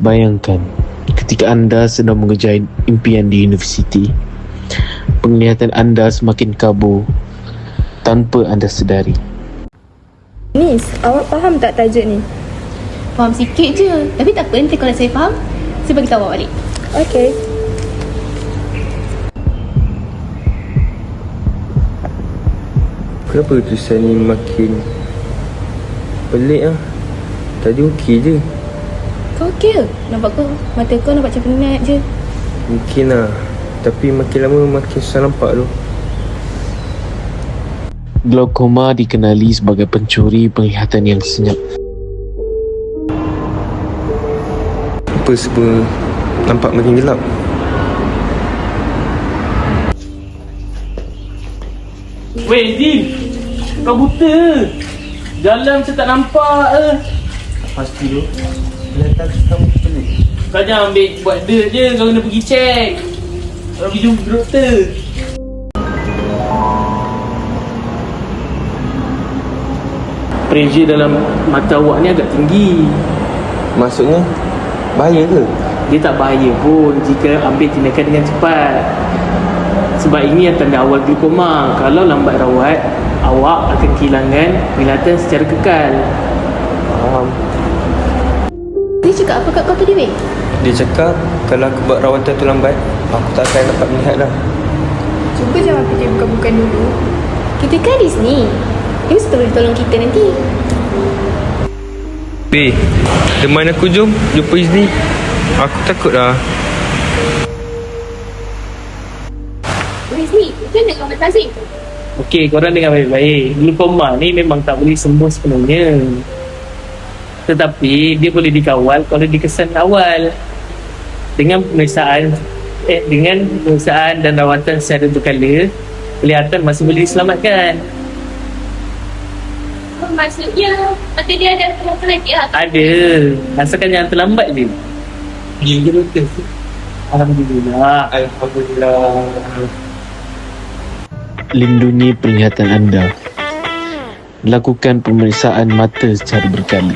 Bayangkan, ketika anda sedang mengejar impian di universiti, penglihatan anda semakin kabur tanpa anda sedari. Nis, awak faham tak tajuk ni? Faham sikit je. Tapi tak apa, nanti kalau saya faham, saya bagi tahu awak balik. Okey. Kenapa tulisan ni makin pelik lah? Tadi okey je. Kau okey ke? Nampak kau? Mata kau nampak macam penat je. Mungkin lah. Tapi makin lama makin susah nampak tu. Glaukoma dikenali sebagai pencuri penglihatan yang senyap. Apa semua nampak makin gelap? Weh, Zin, kau buta. Jalan macam tak nampak Pasti tu. Kelihatan kamu pelik. Kau jangan ambil buat dirt je. Kau kena pergi check. Kau pergi jumpa doktor. Pressure dalam mata awak ni agak tinggi. Maksudnya bahaya ke? Dia tak bahaya pun jika ambil tindakan dengan cepat. Sebab ini yang tanda awal glaukoma. Kalau lambat rawat, awak akan kehilangan penglihatan secara kekal. Faham. Dia cakap apa kat kau tadi, weh? Dia cakap kalau aku buat rawatan tu lambat, aku tak akan dapat melihat dah. Cuba jangan fikir bukan-bukan dulu. Kita gadis ni. Dia mesti boleh tolong kita nanti. Beh, teman aku jom jumpa Izni. Aku takut dah. Weh, ni. Macam mana kau bertazim? Okey, korang dengar baik-baik. Glaukoma ni memang tak boleh sembuh sepenuhnya. Tetapi dia boleh dikawal kalau dikesan awal. Dengan pemeriksaan dan rawatan secara berkala, kelihatan masih boleh diselamatkan. Maksudnya, mata dia ada apa lagi lah? Ada. Asalkan jangan terlambat je. Gila betul. Alhamdulillah. Alhamdulillah. Lindungi penglihatan anda. Lakukan pemeriksaan mata secara berkala.